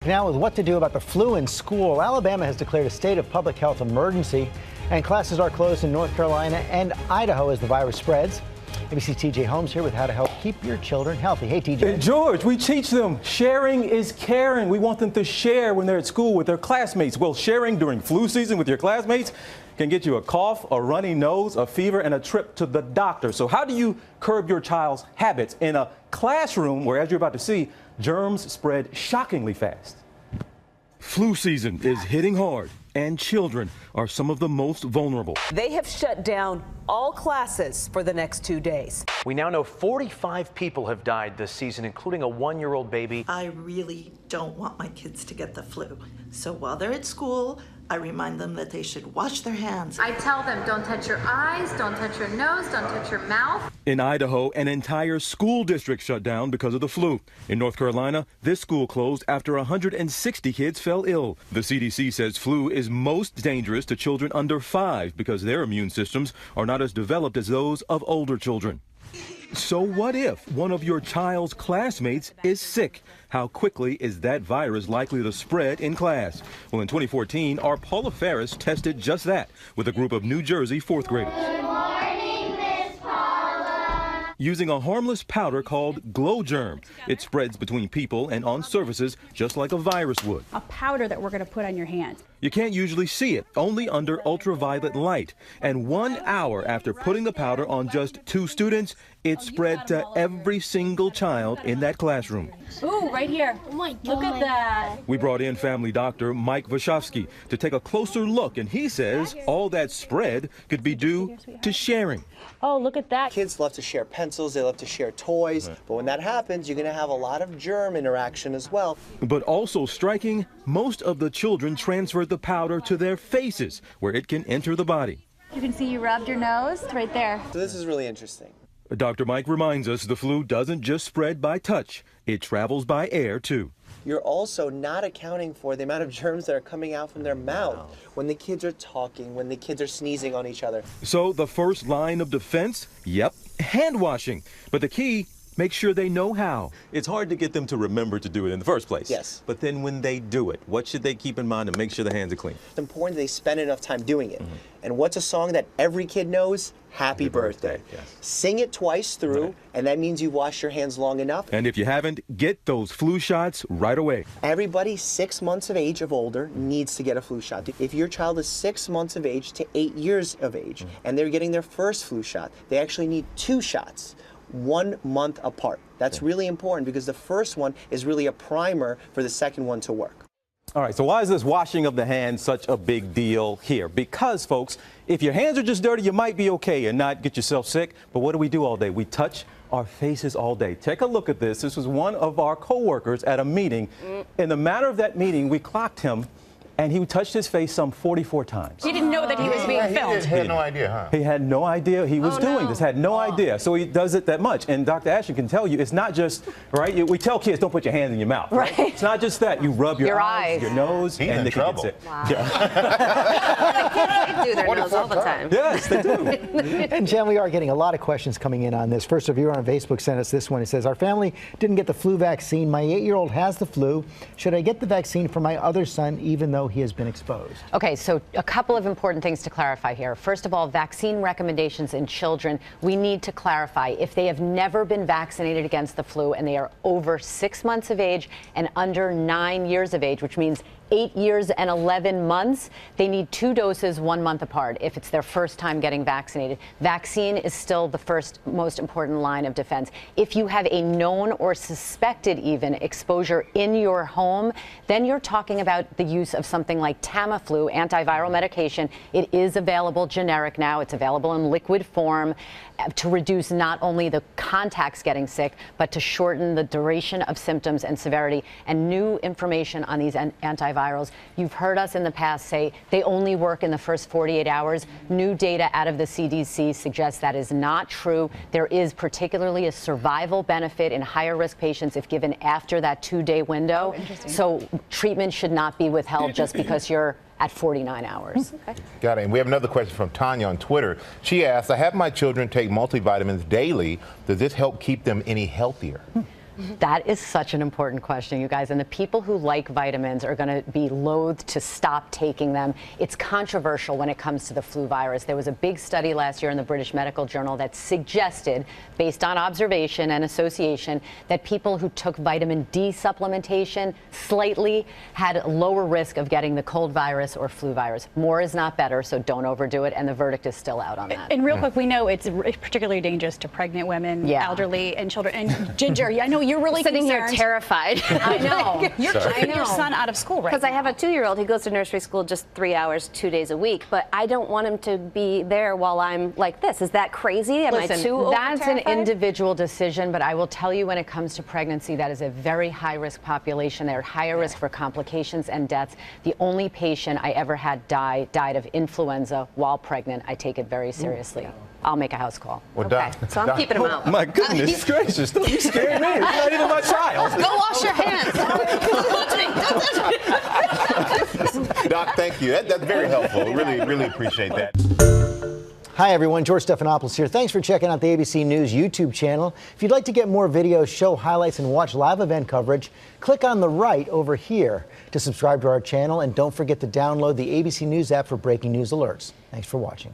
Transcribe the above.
Now with what to do about the flu in school, Alabama has declared a state of public health emergency, and classes are closed in North Carolina and Idaho as the virus spreads. ABC TJ Holmes here with how to help keep your children healthy. Hey, TJ. Hey, George, we teach them sharing is caring. We want them to share when they're at school with their classmates. Well, sharing during flu season with your classmates can get you a cough, a runny nose, a fever, and a trip to the doctor. So how do you curb your child's habits in a classroom where, as you're about to see, germs spread shockingly fast? Flu season is hitting hard, and children are some of the most vulnerable. They have shut down all classes for the next 2 days. We now know 45 people have died this season, including a 1-year-old baby. I really don't want my kids to get the flu. So while they're at school, I remind them that they should wash their hands. I tell them, don't touch your eyes, don't touch your nose, don't touch your mouth. In Idaho, an entire school district shut down because of the flu. In North Carolina, this school closed after 160 kids fell ill. The CDC says flu is most dangerous to children under 5 because their immune systems are not as developed as those of older children. So what if one of your child's classmates is sick? How quickly is that virus likely to spread in class? Well, in 2014, our Paula Ferris tested just that with a group of New Jersey 4th graders. Good morning, Miss Paula. Using a harmless powder called Glow Germ. It spreads between people and on surfaces just like a virus would. A powder that we're going to put on your hands. You can't usually see it, only under ultraviolet light. And 1 hour after putting the powder on just 2 students, it spread to every single child in that classroom. Ooh, right here. Oh my God. Look at that. We brought in family doctor Mike Vashovsky to take a closer look, and he says all that spread could be due to sharing. Oh, look at that. Kids love to share pencils, they love to share toys, but when that happens, you're going to have a lot of germ interaction as well. But also striking, most of the children transferred the powder to their faces, where it can enter the body. You can see you rubbed your nose right there. So this is really interesting. Dr. Mike reminds us the flu doesn't just spread by touch, it travels by air too. You're also not accounting for the amount of germs that are coming out from their mouth when the kids are talking, when the kids are sneezing on each other. So the first line of defense, yep, hand washing. But the key, make sure they know how. It's hard to get them to remember to do it in the first place. Yes. But then when they do it, what should they keep in mind to make sure their hands are clean? It's important they spend enough time doing it. And what's a song that every kid knows? Happy birthday. Yes. Sing it twice through, and that means you wash your hands long enough. And if you haven't, get those flu shots right away. Everybody 6 months of age of older needs to get a flu shot. If your child is 6 months of age to 8 years of age, and they're getting their first flu shot, they actually need 2 shots. 1 month apart. That's really important because the first one is really a primer for the second one to work. All right, so why is this washing of the hands such a big deal here? Because, folks, if your hands are just dirty, you might be okay and not get yourself sick. But what do we do all day? We touch our faces all day. Take a look at this. This was one of our co-workers at a meeting. In the matter of that meeting, we clocked him, and he touched his face some 44 times. He didn't know that he was being filmed. He had no idea, huh? He had no idea he was doing this, had no idea. So he does it that much. And Dr. Ashton can tell you, it's not just, right? We tell kids, don't put your hands in your mouth. Right? It's not just that. You rub your eyes, your nose, He's and in they trouble. can get sick. Wow. Yeah. They do their nose all the time. Yes, they do. And Jen, we are getting a lot of questions coming in on this. First, a viewer on Facebook sent us this one. He says, our family didn't get the flu vaccine. My 8-year-old has the flu. Should I get the vaccine for my other son even though he has been exposed? Okay, so a couple of important things to clarify here. First of all, vaccine recommendations in children, we need to clarify if they have never been vaccinated against the flu and they are over 6 months of age and under 9 years of age, which means 8 years and 11 months, they need 2 doses 1 month apart if it's their first time getting vaccinated. Vaccine is still the first most important line of defense. If you have a known or suspected even exposure in your home, then you're talking about the use of something like Tamiflu, antiviral medication. It is available generic now. It's available in liquid form to reduce not only the contacts getting sick, but to shorten the duration of symptoms and severity. And new information on these antivirals. You've heard us in the past say they only work in the first 48 hours. New data out of the CDC suggests that is not true. There is particularly a survival benefit in higher risk patients if given after that 2-day window. So treatment should not be withheld just because you're at 49 hours. Okay. Got it. And we have another question from Tanya on Twitter. She asks, I have my children take multivitamins daily. Does this help keep them any healthier? That is such an important question, you guys. And the people who like vitamins are going to be loath to stop taking them. It's controversial when it comes to the flu virus. There was a big study last year in the British Medical Journal that suggested, based on observation and association, that people who took vitamin D supplementation slightly had lower risk of getting the cold virus or flu virus. More is not better, so don't overdo it. And the verdict is still out on that. And real quick, we know it's particularly dangerous to pregnant women, elderly, and children. And Ginger, I know you're really sitting concerned. here terrified. I know. You're keeping your son out of school, right? Because I have a 2-year-old. He goes to nursery school just 3 hours, 2 days a week. But I don't want him to be there while I'm like this. Is that crazy? Am I too that's an terrified? individual decision, but I will tell you when it comes to pregnancy, that is a very high-risk population. They're at higher risk for complications and deaths. The only patient I ever had died of influenza while pregnant. I take it very seriously. I'll make a house call. Well, Okay, so I'm keeping him out. My goodness gracious, don't you scare me. It's not even my child. Go wash your hands. Doc, thank you. That's very helpful. Really appreciate that. Hi, everyone. George Stephanopoulos here. Thanks for checking out the ABC News YouTube channel. If you'd like to get more videos, show highlights, and watch live event coverage, click on the right over here to subscribe to our channel. And don't forget to download the ABC News app for breaking news alerts. Thanks for watching.